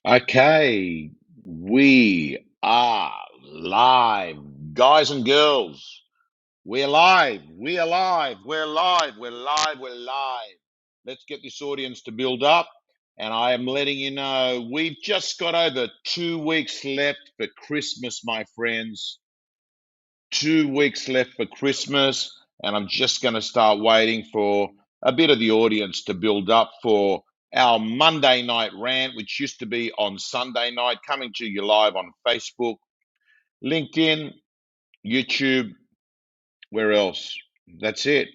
Okay, we are live, guys and girls. We're live. We're live. We're live. We're live. We're live. Let's get this audience to build up. And I am letting you know we've just got over 2 weeks left for Christmas, my friends. 2 weeks left for Christmas. And I'm just going to start waiting for a bit of the audience to build up for our Monday night rant, which used to be on Sunday night, coming to you live on Facebook, LinkedIn, YouTube, where else? That's it.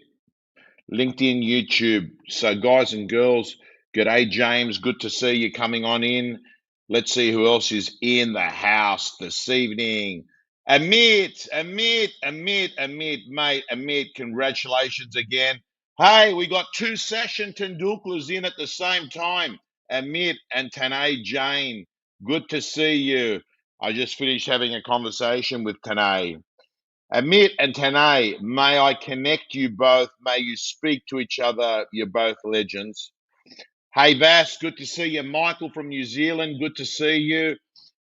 LinkedIn, YouTube. So, guys and girls, g'day, James. Good to see you coming on in. Let's see who else is in the house this evening. Mate, Amit, congratulations again. Hey, we got two Session Tendulkars in at the same time. Amit and Tanay Jane. Good to see you. I just finished having a conversation with Tanay. Amit and Tanay, may I connect you both? May you speak to each other. You're both legends. Hey, Vass, good to see you. Michael from New Zealand, good to see you.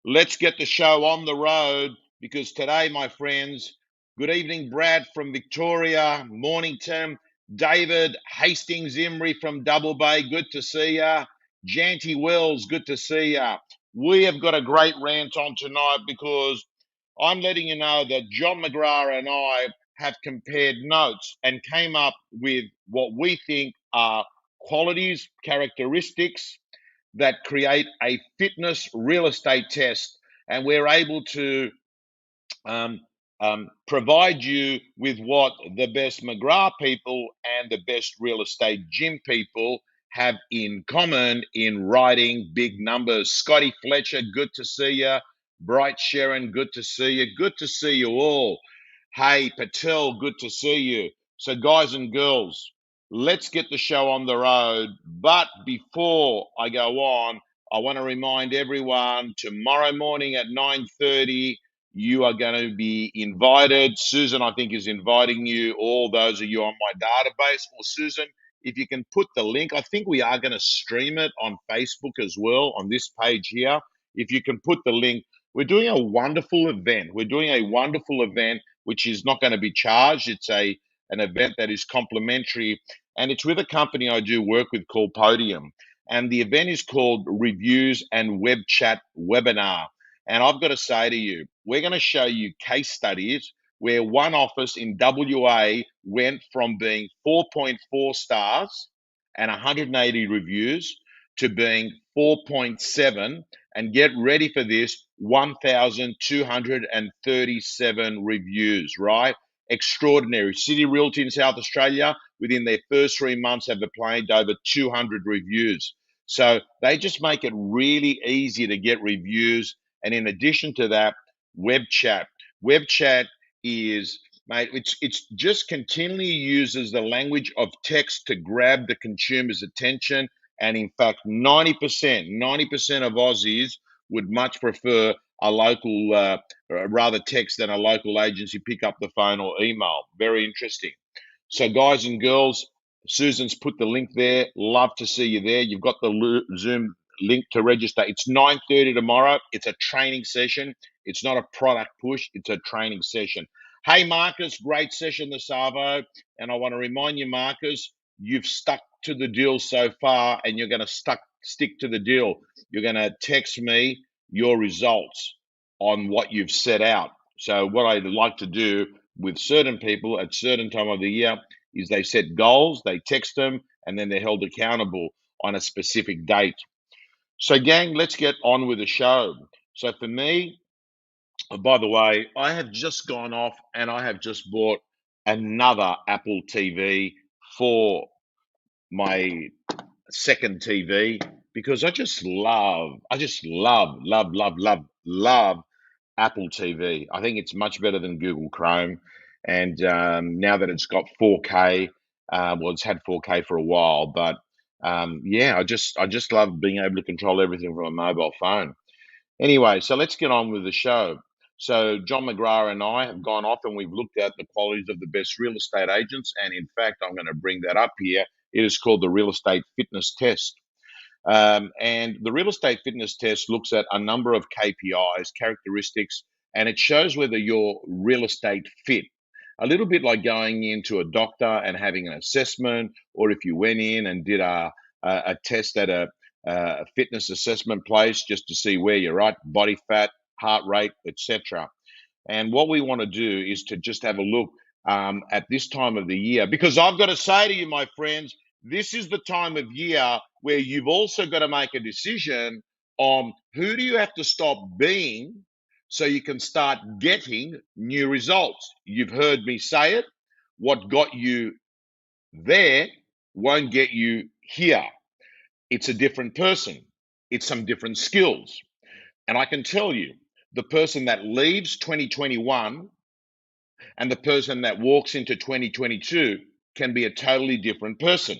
Let's get the show on the road because today, my friends, good evening, Brad from Victoria, Mornington, David Hastings Imrie from Double Bay, good to see ya. Janty Wells, good to see ya. We have got a great rant on tonight because I'm letting you know that John McGrath and I have compared notes and came up with what we think are qualities, characteristics that create a fitness real estate test. And we're able to um, provide you with what the best McGrath people and the best real estate gym people have in common in writing big numbers. Scotty Fletcher, good to see you. Bright Sharon, good to see you. Good to see you all. Hey, Patel, good to see you. So, guys and girls, let's get the show on the road. But before I go on, I want to remind everyone tomorrow morning at 9:30 you are going to be invited. Susan, I think, is inviting you, all those of you on my database. Well, Susan, if you can put the link, I think we are going to stream it on Facebook as well on this page here. If you can put the link, we're doing a wonderful event. We're doing a wonderful event which is not going to be charged. It's an event that is complimentary, and it's with a company I do work with called Podium. And the event is called Reviews and Web Chat Webinar. And I've got to say to you, we're going to show you case studies where one office in WA went from being 4.4 stars and 180 reviews to being 4.7, and get ready for this, 1,237 reviews, right? Extraordinary. City Realty in South Australia, within their first 3 months, have obtained over 200 reviews. So they just make it really easy to get reviews. And in addition to that, web chat. Web chat is, mate, it's just continually uses the language of text to grab the consumer's attention. And in fact, 90% of Aussies would much prefer a local, rather text than a local agency pick up the phone or email. Very interesting. So, guys and girls, Susan's put the link there. Love to see you there. You've got the Zoom link to register. It's 9:30 tomorrow. It's a training session. It's not a product push. It's a training session. Hey, Marcus, great session this Arvo. And I want to remind you, Marcus, you've stuck to the deal so far, and you're going to stick to the deal. You're going to text me your results on what you've set out. So what I like to do with certain people at certain time of the year is they set goals, they text them, and then they're held accountable on a specific date. So, gang, let's get on with the show. So, for me, by the way, I have just gone off and I have just bought another Apple TV for my second TV because I just love Apple TV. I think it's much better than Google Chrome. And now that it's got 4K, well, it's had 4K for a while, but yeah, I just love being able to control everything from a mobile phone. Anyway, so let's get on with the show. So John McGrath and I have gone off and we've looked at the qualities of the best real estate agents. And in fact, I'm going to bring that up here. It is called the real estate fitness test. And the real estate fitness test looks at a number of KPIs, characteristics, and it shows whether you're real estate fit. A little bit like going into a doctor and having an assessment, or if you went in and did a test at a fitness assessment place just to see where you're at, body fat, heart rate, etc. And what we want to do is to just have a look at this time of the year, because I've got to say to you, my friends, this is the time of year where you've also got to make a decision on who do you have to stop being so you can start getting new results. You've heard me say it. What got you there won't get you here. It's a different person. It's some different skills. And I can tell you, the person that leaves 2021 and the person that walks into 2022 can be a totally different person.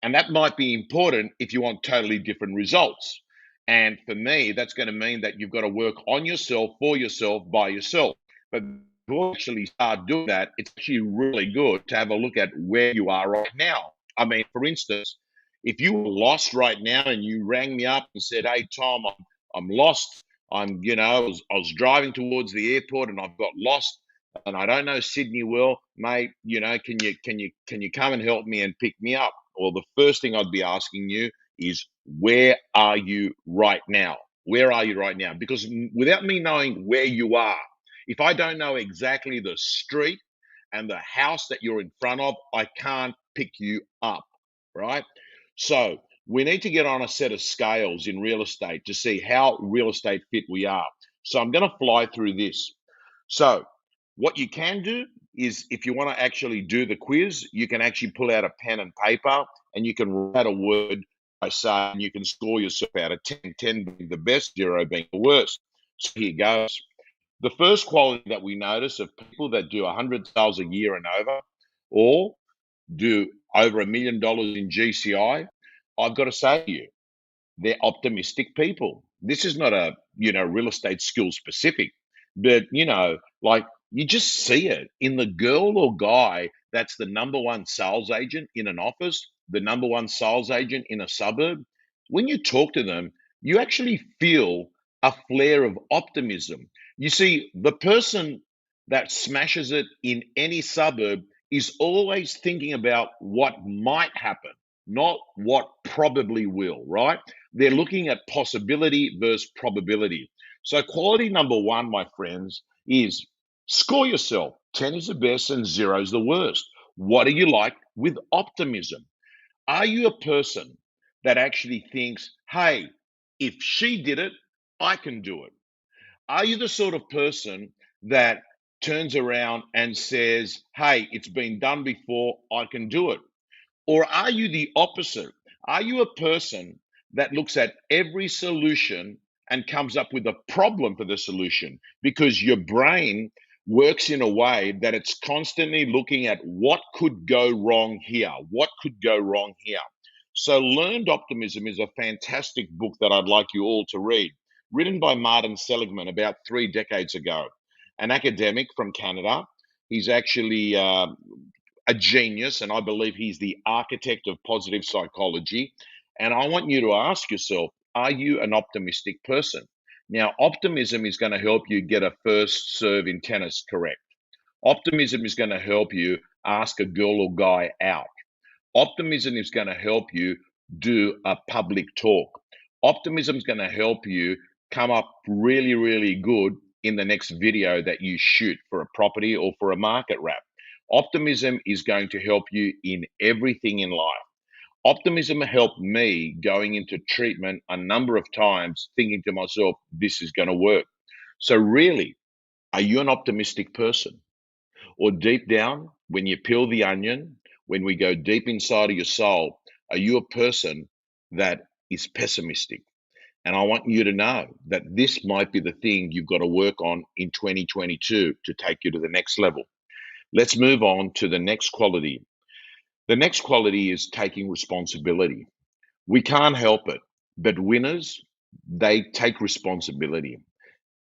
And that might be important if you want totally different results. And for me, that's going to mean that you've got to work on yourself, for yourself, by yourself. But before you actually start doing that, it's actually really good to have a look at where you are right now. I mean, for instance, if you were lost right now and you rang me up and said, "Hey, Tom, I'm lost. I was driving towards the airport and I've got lost and I don't know Sydney well, mate. Can you come and help me and pick me up?" Well, the first thing I'd be asking you is, where are you right now? Where are you right now? Because without me knowing where you are, if I don't know exactly the street and the house that you're in front of, I can't pick you up, right? So we need to get on a set of scales in real estate to see how real estate fit we are. So I'm going to fly through this. So what you can do is, if you want to actually do the quiz, you can actually pull out a pen and paper and you can write a word I say, and you can score yourself out of 10, 10 being the best, 0 being the worst. So here goes. The first quality that we notice of people that do 100 sales a year and over, or do over $1 million in GCI, I've got to say to you, they're optimistic people. This is not a, real estate skill specific, but, like, you just see it in the girl or guy that's the number one sales agent in an office, the number one sales agent in a suburb. When you talk to them, you actually feel a flare of optimism. You see, the person that smashes it in any suburb is always thinking about what might happen, not what probably will, right? They're looking at possibility versus probability. So, quality number one, my friends, is score yourself. 10 is the best and 0 is the worst. What are you like with optimism? Are you a person that actually thinks, hey, if she did it, I can do it? Are you the sort of person that turns around and says, hey, it's been done before, I can do it? Or are you the opposite? Are you a person that looks at every solution and comes up with a problem for the solution? Because your brain works in a way that it's constantly looking at what could go wrong here, what could go wrong here. So, Learned Optimism is a fantastic book that I'd like you all to read, written by Martin Seligman about 3 decades ago, an academic from Canada. He's actually a genius, and I believe he's the architect of positive psychology. And I want you to ask yourself, are you an optimistic person? Now, optimism is going to help you get a first serve in tennis correct. Optimism is going to help you ask a girl or guy out. Optimism is going to help you do a public talk. Optimism is going to help you come up really, really good in the next video that you shoot for a property or for a market wrap. Optimism is going to help you in everything in life. Optimism helped me going into treatment a number of times, thinking to myself, this is going to work. So, really, are you an optimistic person? Or deep down, when you peel the onion, when we go deep inside of your soul, are you a person that is pessimistic? And I want you to know that this might be the thing you've got to work on in 2022 to take you to the next level. Let's move on to the next quality. The next quality is taking responsibility. We can't help it, but winners, they take responsibility.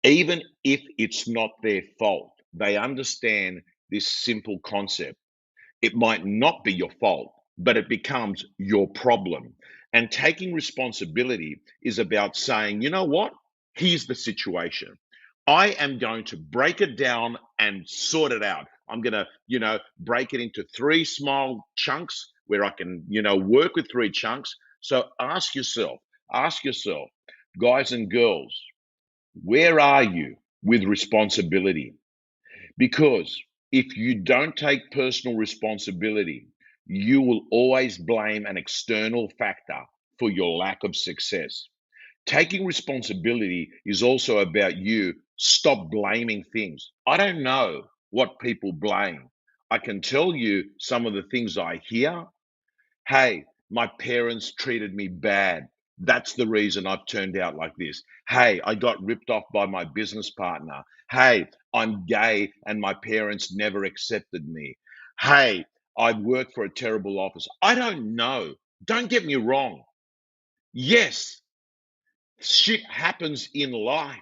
Even if it's not their fault, they understand this simple concept. It might not be your fault, but it becomes your problem. And taking responsibility is about saying, you know what? Here's the situation. I am going to break it down and sort it out. I'm going to, break it into three small chunks where I can, work with three chunks. So ask yourself, guys and girls, where are you with responsibility? Because if you don't take personal responsibility, you will always blame an external factor for your lack of success. Taking responsibility is also about you stop blaming things. I don't know what people blame. I can tell you some of the things I hear. Hey, my parents treated me bad. That's the reason I've turned out like this. Hey, I got ripped off by my business partner. Hey, I'm gay and my parents never accepted me. Hey, I work for a terrible office. I don't know. Don't get me wrong. Yes, shit happens in life,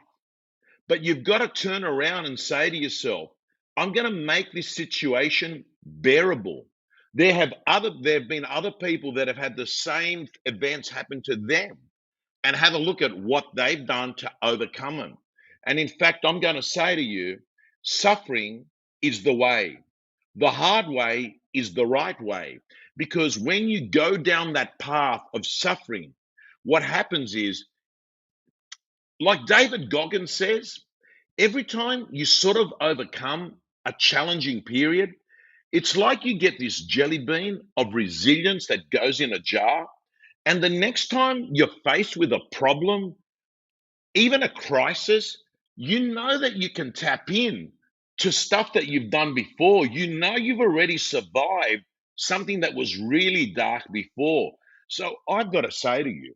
but you've got to turn around and say to yourself, I'm going to make this situation bearable. There have been other people that have had the same events happen to them, and have a look at what they've done to overcome them. And in fact, I'm going to say to you, suffering is the way. The hard way is the right way. Because when you go down that path of suffering, what happens is, like David Goggins says, every time you sort of overcome a challenging period, it's like you get this jelly bean of resilience that goes in a jar. And the next time you're faced with a problem, even a crisis, you know that you can tap in to stuff that you've done before. You know you've already survived something that was really dark before. So I've got to say to you,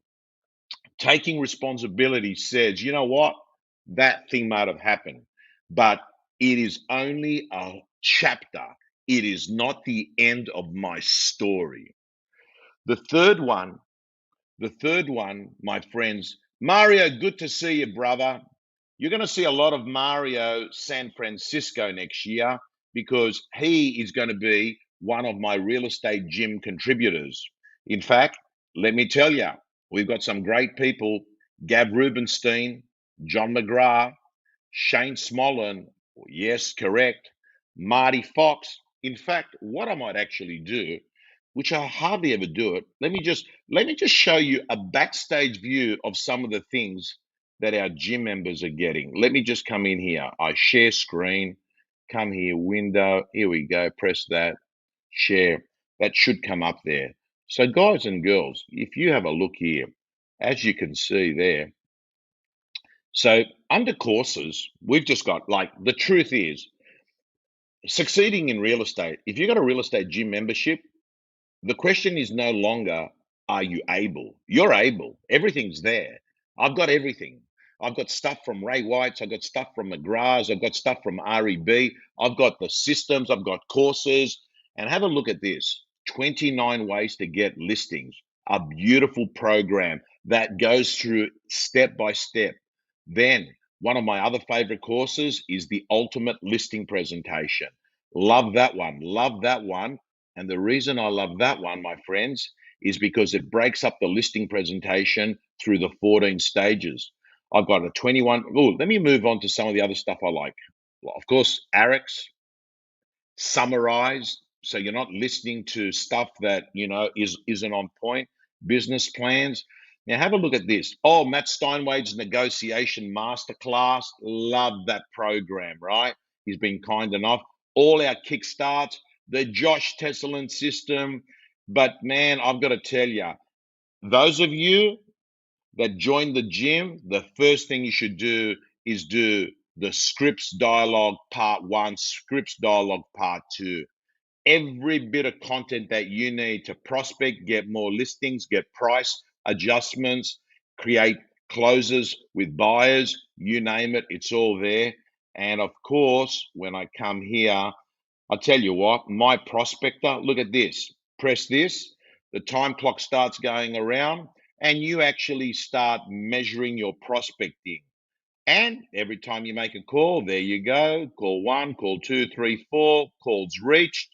taking responsibility says, you know what? That thing might have happened, but it is only a chapter. It is not the end of my story. The third one, my friends, Mario, good to see you, brother. You're going to see a lot of Mario San Francisco next year because he is going to be one of my real estate gym contributors. In fact, let me tell you, we've got some great people: Gab Rubenstein, John McGrath, Shane Smolin, yes, correct, Marty Fox. In fact, what I might actually do, which I hardly ever do it, let me just show you a backstage view of some of the things that our gym members are getting. Let me just come in here. I share screen, come here, window. Here we go. Press that, share. That should come up there. So, guys and girls, if you have a look here, as you can see there, so under courses, we've just got, like, the truth is, succeeding in real estate, if you've got a real estate gym membership, the question is no longer, are you able? You're able. Everything's there. I've got everything. I've got stuff from Ray White's. I've got stuff from McGrath's. I've got stuff from REB. I've got the systems. I've got courses. And have a look at this: 29 ways to get listings. A beautiful program that goes through step by step. Then, one of my other favorite courses is the ultimate listing presentation. Love that one. Love that one. And the reason I love that one, my friends, is because it breaks up the listing presentation through the 14 stages. I've got a 21. Oh, let me move on to some of the other stuff I like. Well, of course, ARICS, summarized, so you're not listening to stuff that isn't on point. Business plans. Now have a look at this. Oh, Matt Steinwade's negotiation masterclass. Love that program, right? He's been kind enough. All our kickstarts, the Josh Tesselin system. But man, I've got to tell you, those of you that join the gym, the first thing you should do is do the scripts dialogue part one, scripts dialogue part two. Every bit of content that you need to prospect, get more listings, get price adjustments, create closes with buyers, you name it, it's all there. And of course, when I come here, I'll tell you what, my prospector, look at this. Press this, the time clock starts going around, and you actually start measuring your prospecting. And every time you make a call, there you go. Call one, call two, three, four, calls reached,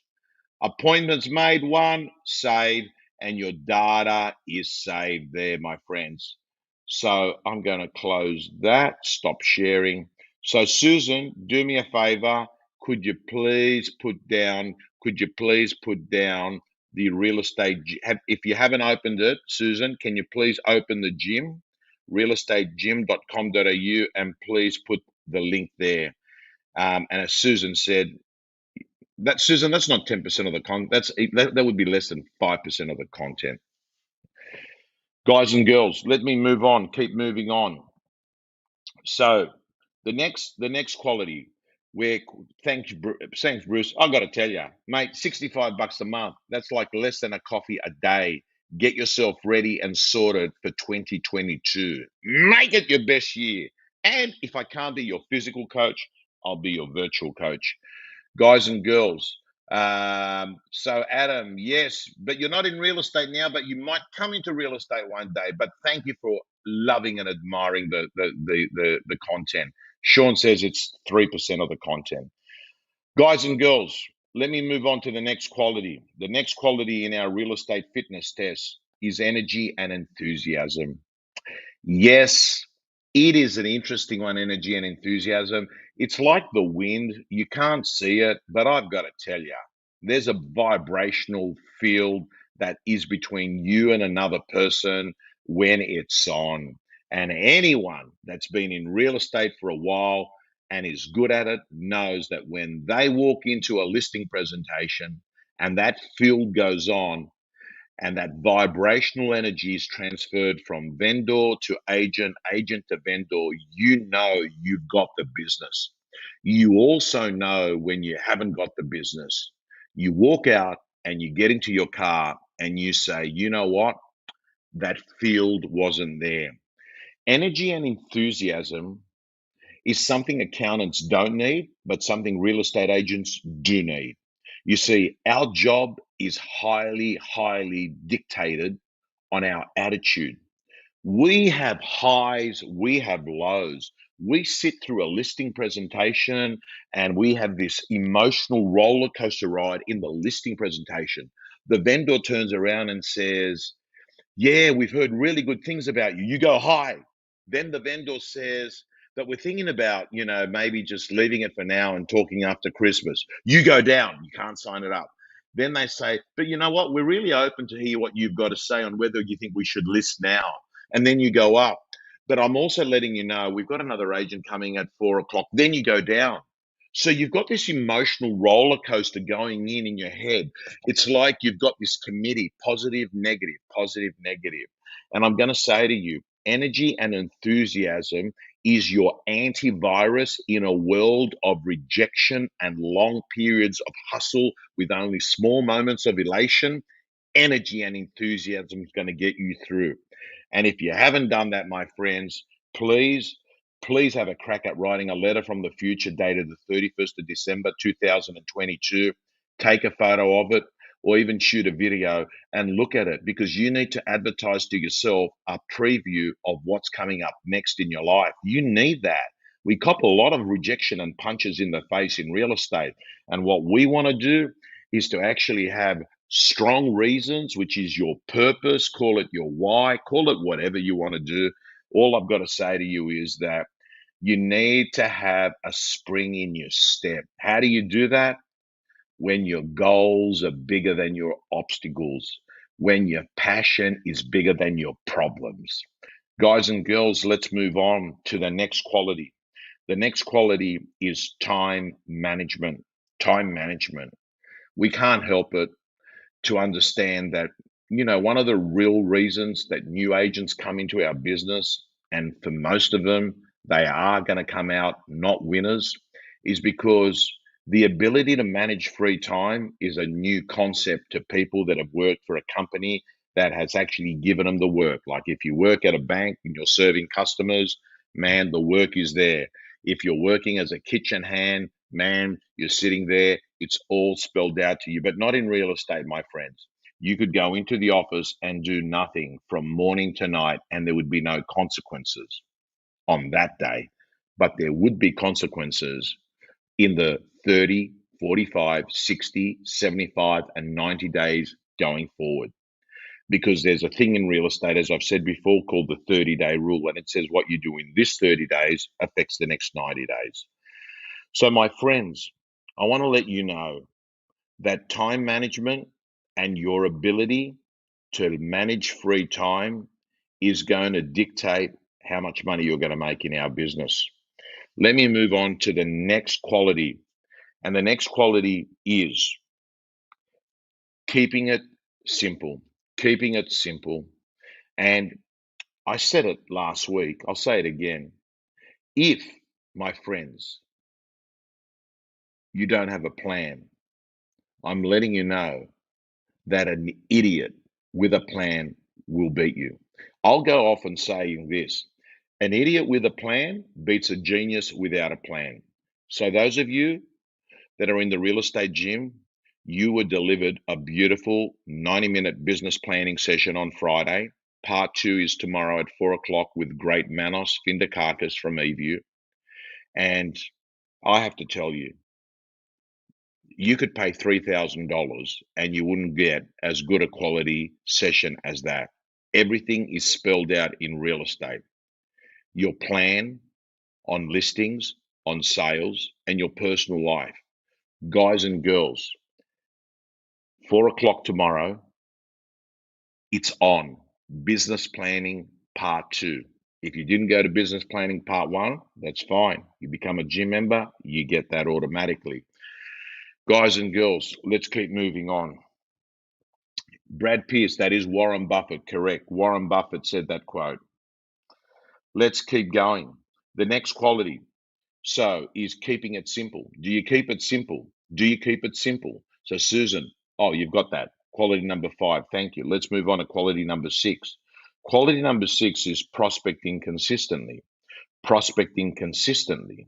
appointments made, one, save. and your data is saved there, my friends. So I'm going to close that, stop sharing. So Susan, do me a favor. Could you please put down, could you please put down the real estate, if you haven't opened it, Susan, can you please open the gym, realestategym.com.au, and please put the link there. And as Susan said, that Susan, that's not 10% of the content. That would be less than 5% of the content. Guys and girls, let me move on. Keep moving on. So the next quality, where thanks Bruce. I got to tell you, mate, $65 a month. That's like less than a coffee a day. Get yourself ready and sorted for 2022. Make it your best year. And if I can't be your physical coach, I'll be your virtual coach. Guys and girls. So Adam, yes, but you're not in real estate now, but you might come into real estate one day. But thank you for loving and admiring the content. Sean says it's 3% of the content. Guys and girls, let me move on to the next quality. The next quality in our real estate fitness test is energy and enthusiasm. Yes, it is an interesting one, energy and enthusiasm. It's like the wind. You can't see it, but I've got to tell you, there's a vibrational field that is between you and another person when it's on. And anyone that's been in real estate for a while and is good at it knows that when they walk into a listing presentation and that field goes on, and that vibrational energy is transferred from vendor to agent, agent to vendor, you know you've got the business. You also know when you haven't got the business. You walk out and you get into your car and you say, you know what? That field wasn't there. Energy and enthusiasm is something accountants don't need, but something real estate agents do need. You see, our job is highly dictated on our attitude. We have highs, we have lows. We sit through a listing presentation and we have this emotional roller coaster ride in the listing presentation. The vendor turns around and says, yeah, we've heard really good things about you. You go high. Then the vendor says that we're thinking about, maybe just leaving it for now and talking after Christmas. You go down. You can't sign it up. Then they say, but you know what? We're really open to hear what you've got to say on whether you think we should list now. And then you go up. But I'm also letting you know we've got another agent coming at 4 o'clock. Then you go down. So you've got this emotional roller coaster going in your head. It's like you've got this committee, positive, negative, positive, negative. And I'm going to say to you, energy and enthusiasm is your antivirus in a world of rejection and long periods of hustle with only small moments of elation. Energy and enthusiasm is going to get you through. And if you haven't done that, my friends, please, please have a crack at writing a letter from the future dated the 31st of December 2022. Take a photo of it or even shoot a video and look at it, because you need to advertise to yourself a preview of what's coming up next in your life. You need that. We cop a lot of rejection and punches in the face in real estate. And what we want to do is to actually have strong reasons, which is your purpose, call it your why, call it whatever you want to do. All I've got to say to you is that you need to have a spring in your step. How do you do that? When your goals are bigger than your obstacles, when your passion is bigger than your problems. Guys and girls, let's move on to the next quality. The next quality is time management. Time management. We can't help it to understand that, one of the real reasons that new agents come into our business, and for most of them, they are going to come out not winners, is because the ability to manage free time is a new concept to people that have worked for a company that has actually given them the work. Like if you work at a bank and you're serving customers, man, the work is there. If you're working as a kitchen hand, man, you're sitting there, it's all spelled out to you, but not in real estate, my friends. You could go into the office and do nothing from morning to night, and there would be no consequences on that day. But there would be consequences in the 30, 45, 60, 75, and 90 days going forward. because there's a thing in real estate, as I've said before, called the 30-day rule. And it says what you do in this 30 days affects the next 90 days. So, my friends, I want to let you know that time management and your ability to manage free time is going to dictate how much money you're going to make in our business. Let me move on to the next quality. And the next quality is keeping it simple. Keeping it simple. And I said it last week, I'll say it again. If, my friends, you don't have a plan, I'm letting you know that an idiot with a plan will beat you. I'll go off and saying this: an idiot with a plan beats a genius without a plan. So, those of you that are in the real estate gym, you were delivered a beautiful 90-minute business planning session on Friday. Part two is tomorrow at 4 o'clock with great Manos Findakakis from eView. And I have to tell you, you could pay $3,000 and you wouldn't get as good a quality session as that. Everything is spelled out in real estate. Your plan on listings, on sales, and your personal life. Guys and girls, 4 o'clock tomorrow, it's on. Business planning part two. If you didn't go to business planning part one, that's fine. You become a gym member, you get that automatically. Guys and girls, let's keep moving on. Brad Pierce, that is Warren Buffett, correct. Warren Buffett said that quote. Let's keep going. The next quality, so, is keeping it simple. Do you keep it simple? Do you keep it simple? So, Susan, oh, you've got that. Quality number 5. Thank you. Let's move on to quality number 6. Quality number 6 is prospecting consistently. Prospecting consistently.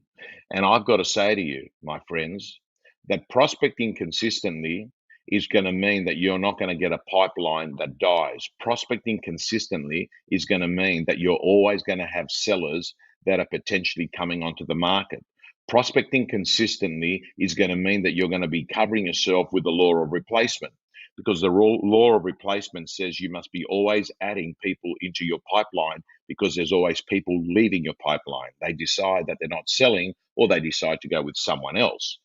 And I've got to say to you, my friends, that prospecting consistently is going to mean that you're not going to get a pipeline that dies. Prospecting consistently is going to mean that you're always going to have sellers that are potentially coming onto the market. Prospecting consistently is going to mean that you're going to be covering yourself with the law of replacement, because the law of replacement says you must be always adding people into your pipeline, because there's always people leaving your pipeline. They decide that they're not selling, or they decide to go with someone else.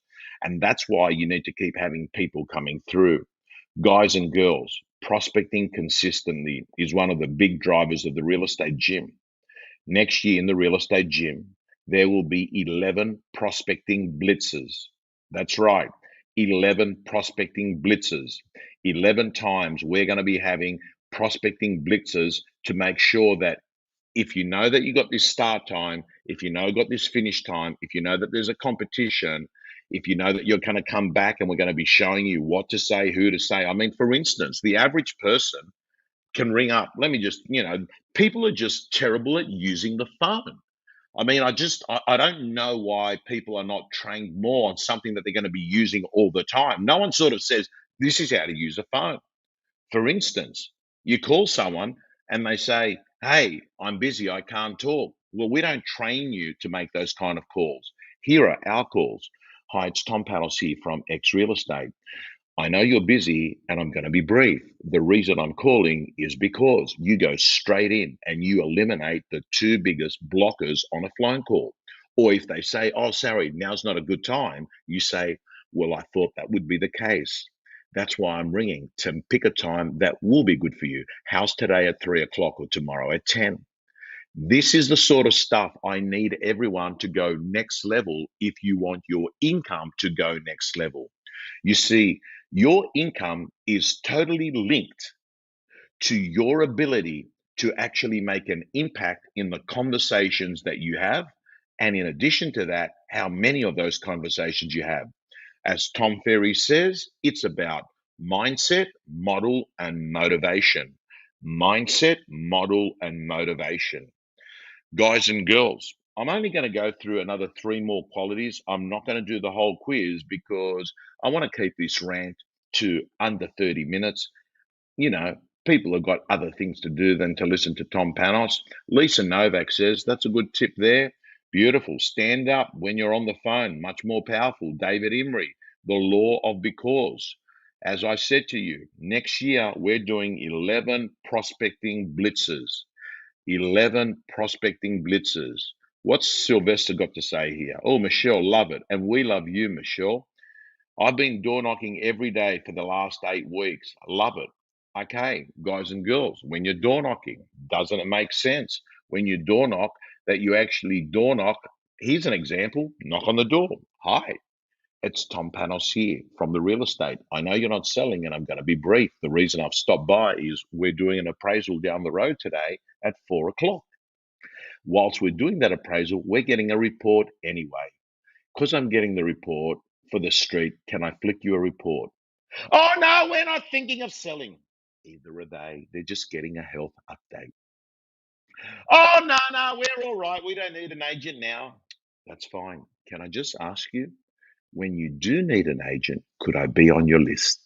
And that's why you need to keep having people coming through. Guys and girls, prospecting consistently is one of the big drivers of the real estate gym. Next year in the real estate gym, there will be 11 prospecting blitzes. That's right, 11 prospecting blitzes. 11 times we're going to be having prospecting blitzes to make sure that if you know that you got this start time, if you know got this finish time, if you know that there's a competition, if you know that you're going to come back and we're going to be showing you what to say, who to say. I mean, for instance, the average person can ring up. Let me just, people are just terrible at using the phone. I mean, I don't know why people are not trained more on something that they're going to be using all the time. No one sort of says, this is how to use a phone. For instance, you call someone and they say, hey, I'm busy, I can't talk. Well, we don't train you to make those kind of calls. Here are our calls. Hi, it's Tom Panos here from X Real Estate. I know you're busy and I'm going to be brief. The reason I'm calling is because you go straight in and you eliminate the two biggest blockers on a phone call. Or if they say, oh, sorry, now's not a good time, you say, well, I thought that would be the case. That's why I'm ringing, to pick a time that will be good for you. How's today at 3 o'clock or tomorrow at 10? This is the sort of stuff I need everyone to go next level if you want your income to go next level. You see, your income is totally linked to your ability to actually make an impact in the conversations that you have. And in addition to that, how many of those conversations you have. As Tom Ferry says, it's about mindset, model, and motivation. Mindset, model, and motivation. Guys and girls, I'm only going to go through another 3 more qualities. I'm not going to do the whole quiz because I want to keep this rant to under 30 minutes. You know, people have got other things to do than to listen to Tom Panos. Lisa Novak says, that's a good tip there. Beautiful. Stand up when you're on the phone. Much more powerful. David Imrie, the law of because. As I said to you, next year we're doing 11 prospecting blitzes. 11 prospecting blitzes. What's Sylvester got to say here? Oh, Michelle, love it. And we love you, Michelle. I've been door knocking every day for the last 8 weeks. I love it. Okay, guys and girls, when you're door knocking, doesn't it make sense when you door knock that you actually door knock? Here's an example: knock on the door. Hi, it's Tom Panos here from the real estate. I know you're not selling, and I'm going to be brief. The reason I've stopped by is we're doing an appraisal down the road today at 4 o'clock. Whilst we're doing that appraisal, we're getting a report anyway. Because I'm getting the report for the street, can I flick you a report? Oh, no, we're not thinking of selling. Either are they. They're just getting a health update. Oh, no, no, we're all right. We don't need an agent now. That's fine. Can I just ask you, when you do need an agent, could I be on your list?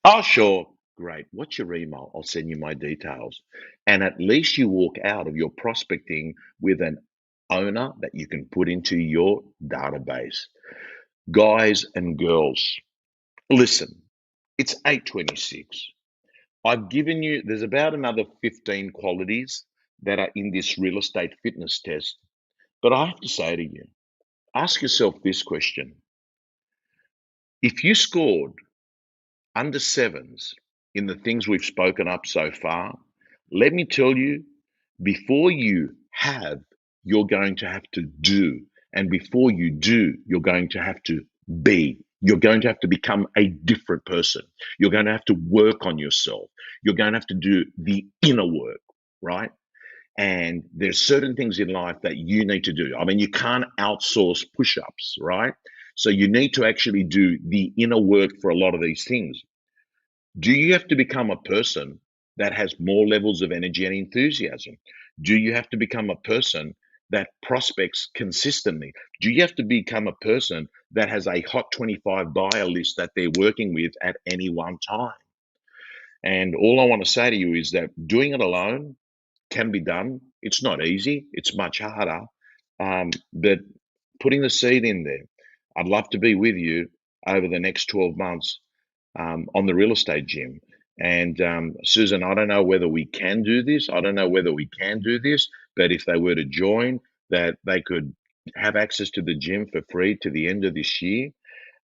Oh, sure. Great. What's your email? I'll send you my details. And at least you walk out of your prospecting with an owner that you can put into your database. Guys and girls, listen, it's 8:26. I've given you, there's about another 15 qualities that are in this real estate fitness test. But I have to say to you, ask yourself this question. If you scored under sevens in the things we've spoken up so far, let me tell you, before you have, you're going to have to do. And before you do, you're going to have to be. You're going to have to become a different person. You're going to have to work on yourself. You're going to have to do the inner work, right? And there's certain things in life that you need to do. I mean, you can't outsource push ups, right? So you need to actually do the inner work for a lot of these things. Do you have to become a person that has more levels of energy and enthusiasm? Do you have to become a person that prospects consistently? Do you have to become a person that has a hot 25 buyer list that they're working with at any one time? And all I want to say to you is that doing it alone can be done. It's not easy, it's much harder. But putting the seed in there, I'd love to be with you over the next 12 months on the real estate gym. And Susan, I don't know whether we can do this. I don't know whether we can do this, but if they were to join, that they could have access to the gym for free to the end of this year.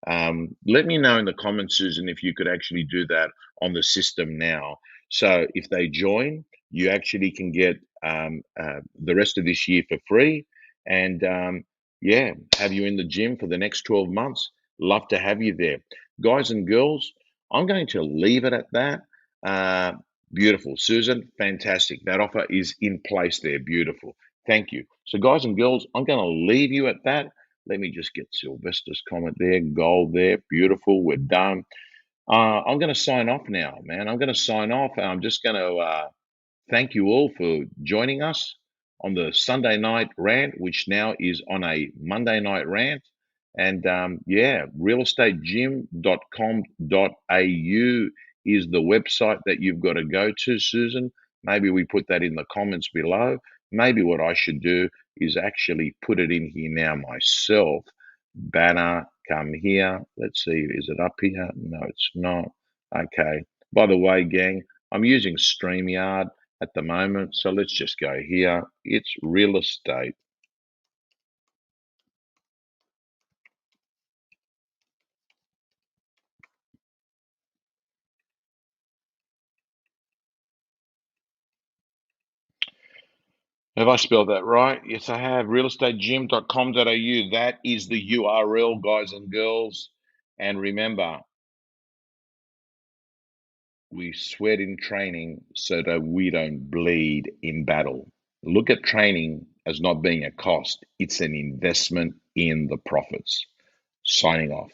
Let me know in the comments, Susan, if you could actually do that on the system now. So if they join, you actually can get the rest of this year for free. And yeah, have you in the gym for the next 12 months. Love to have you there. Guys and girls, I'm going to leave it at that. Uh, Beautiful. Susan, fantastic. That offer is in place there. Beautiful. Thank you. So, guys and girls, I'm going to leave you at that. Let me just get Sylvester's comment there. Gold there. Beautiful. We're done. I'm going to sign off now, man. I'm going to sign off. I'm just going to thank you all for joining us on the Sunday night rant, which now is on a Monday night rant. And yeah, realestategym.com.au is the website that you've got to go to, Susan. Maybe we put that in the comments below. Maybe what I should do is actually put it in here now myself. Banner, come here. Let's see, is it up here? No, it's not. Okay. By the way, gang, I'm using StreamYard at the moment. So let's just go here. It's real estate. Have I spelled that right? Yes, I have. Realestategym.com.au. That is the URL, guys and girls. And remember, we sweat in training so that we don't bleed in battle. Look at training as not being a cost, it's an investment in the profits. Signing off.